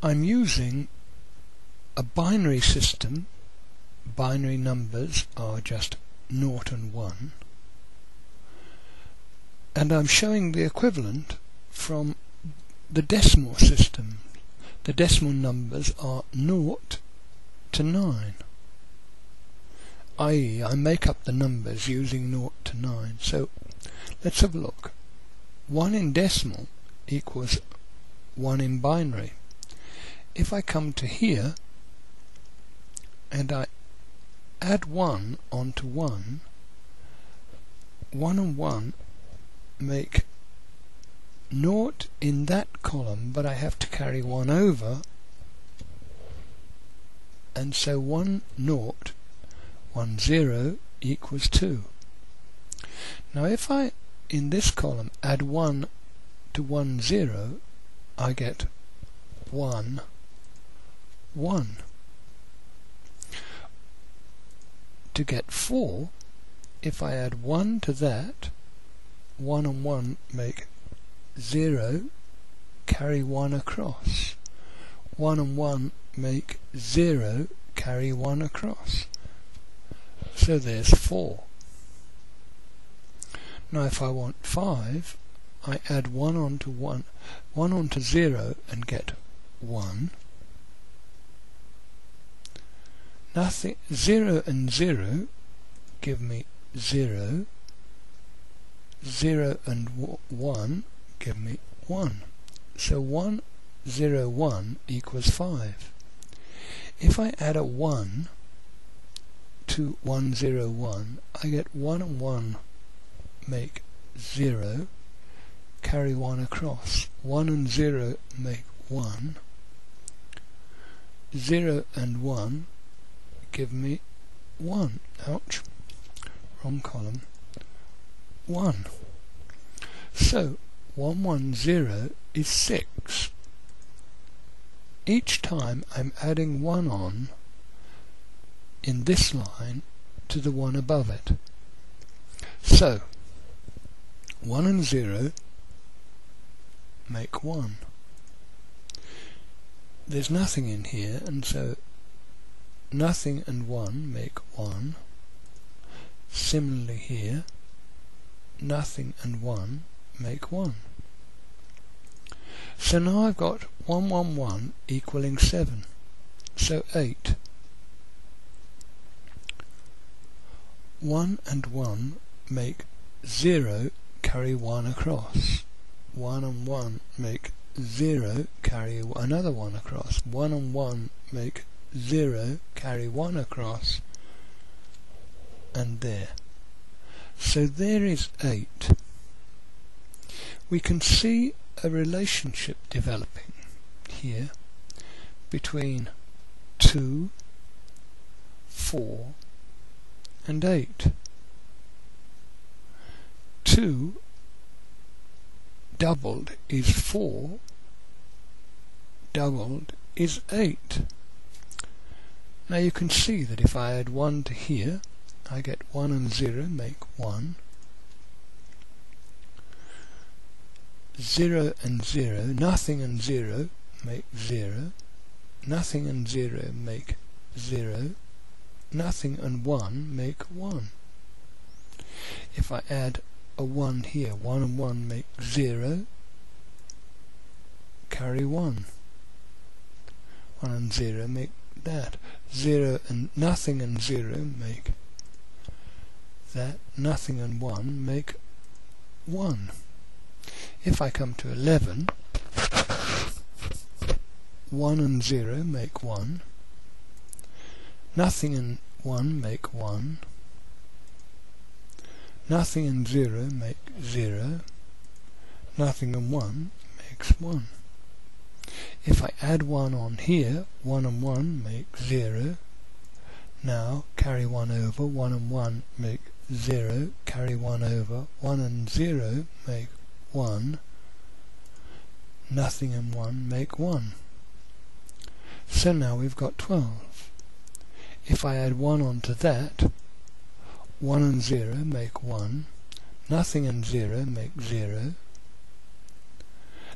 I'm using a binary system. Binary numbers are just 0 and 1, and I'm showing the equivalent from the decimal system. The decimal numbers are 0 to 9, i.e. I make up the numbers using 0 to 9. So let's have a look. 1 in decimal equals 1 in binary. If I come to here and I add 1 onto 1, 1 and 1 make 0 in that column, but I have to carry 1 over, and so 1 0 1 0 equals 2. Now if I in this column add 1 to 1 0, I get 1 1. To get 4, if I add 1 to that, 1 and 1 make 0, carry 1 across. 1 and 1 make 0, carry 1 across. So there's 4. Now if I want 5, I add 1 onto 1 onto 0 and get 1. Nothing. 0 and 0 give me 0. 0 and 1 give me 1. So 1 0 1 equals 5. If I add a 1 to 1 0 1, I get 1 and 1 make 0, carry 1 across. 1 and 0 make 1. 0 and 1 give me 1. Ouch. Wrong column. 1. So 1 1 0 is 6. Each time I'm adding 1 on in this line to the one above it. So 1 and 0 make 1. There's nothing in here, and so nothing and 1 make 1. Similarly here, nothing and 1 make 1. So now I've got 1 1 1 equaling 7. So 8. 1 and 1 make 0, carry 1 across. 1 and 1 make 0, carry another 1 across. 1 and 1 make 0, carry 1 across, and there. So there is 8. We can see a relationship developing here between 2, 4 and 8. 2 doubled is 4, doubled is 8. Now you can see that if I add 1 to here, I get 1 and 0 make 1. 0 and 0, nothing and 0 make 0. Nothing and 0 make 0. Nothing and 1 make 1. If I add a 1 here, 1 and 1 make 0, carry 1. 1 and 0 make that. 0 and nothing and 0 make that. Nothing and 1 make 1. If I come to 11, 1 and 0 make 1. Nothing and 1 make 1. Nothing and 0 make 0. Nothing and 1 makes 1. If I add 1 on here, 1 and 1 make 0. Now carry 1 over, 1 and 1 make 0. Carry 1 over, 1 and 0 make 1. Nothing and 1 make 1. So now we've got 12. If I add 1 onto that, 1 and 0 make 1. Nothing and 0 make 0.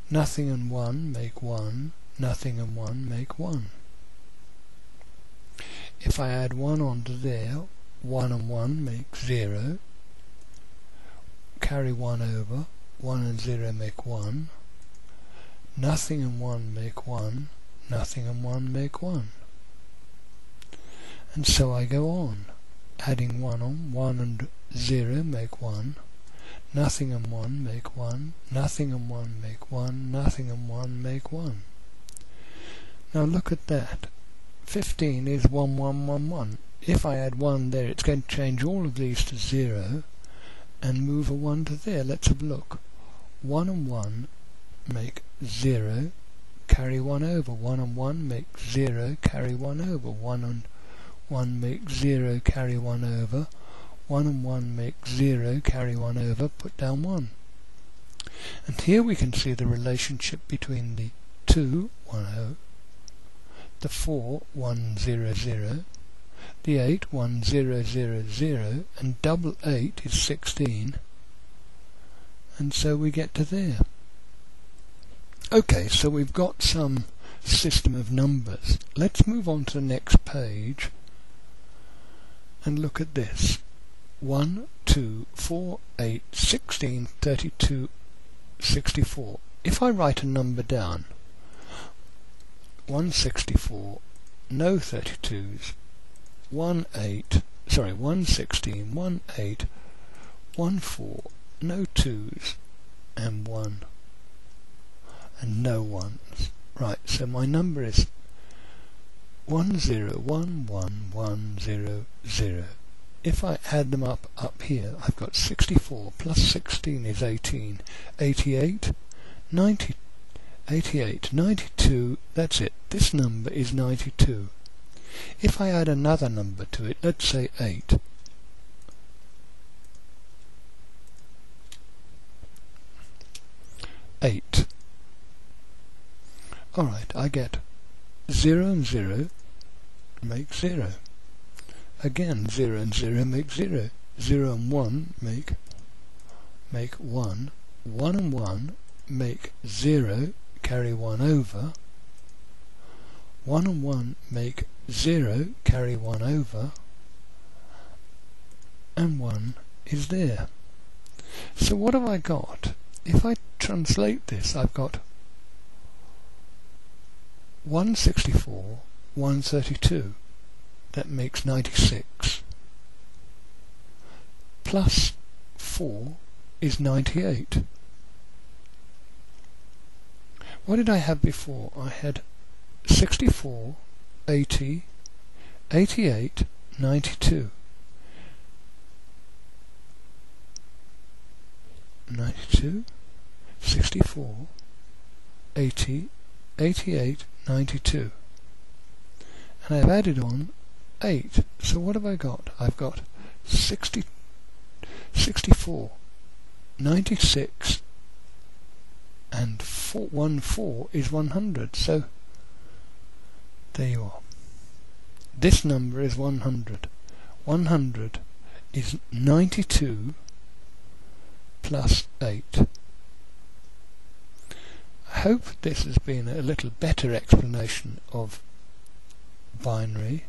Nothing and 1 make 1. Nothing and 1 make 1. If I add 1 onto there, 1 and 1 make 0. Carry 1 over. 1 and 0 make 1. Nothing and 1 make 1. Nothing and 1 make 1. And so I go on, adding 1 on. 1 and 0 make 1. Nothing and 1 make 1. Nothing and 1 make 1. Nothing and 1 make 1. Now look at that. 15 is 1, 1, 1, 1. If I add 1 there, it's going to change all of these to 0 and move a 1 to there. Let's have a look. 1 and 1 make 0, carry 1 over. 1 and 1 make 0, carry 1 over. 1 and 1 make 0, carry 1 over. 1 and 1 make 0, carry 1 over, put down 1. And here we can see the relationship between the 2, 1, 0, the 4, 1, 0, 0, the 8, 1, 0, 0, 0, and double 8 is 16. And so we get to there. Okay, so we've got some system of numbers. Let's move on to the next page and look at this. 1, 2, 4, 8, 16, 32, 64. If I write a number down, 164, no 32s, 116, 18, 14, no 2s, and 1, and no 1s. Right, so my number is 101110. If I add them up here, I've got 64 plus 16 is 18, 88, 90, 88, 92, that's it. This number is 92. If I add another number to it, let's say 8. Alright, I get 0 and 0 make 0. Again, 0 and 0 make 0. 0 and 1 make 1. 1 and 1 make 0, carry 1 over. 1 and 1 make 0, carry 1 over. And 1 is there. So what have I got? If I translate this, I've got 164, 132. That makes 96. Plus 4 is 98. What did I have before? I had 64, 80, 88, 92. 92, 64, 80, 88, 92. And I've added on 8. So what have I got? I've got 60, 64, 96, and 4 is 100. So there you are. This number is 100. 100 is 92 plus 8. I hope this has been a little better explanation of binary.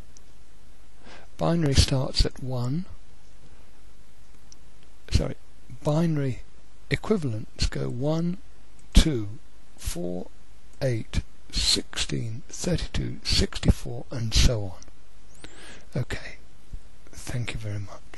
Binary starts at 1. Binary equivalents go 1, 2, 4, 8, 16, 32, 64, and so on. Okay, thank you very much.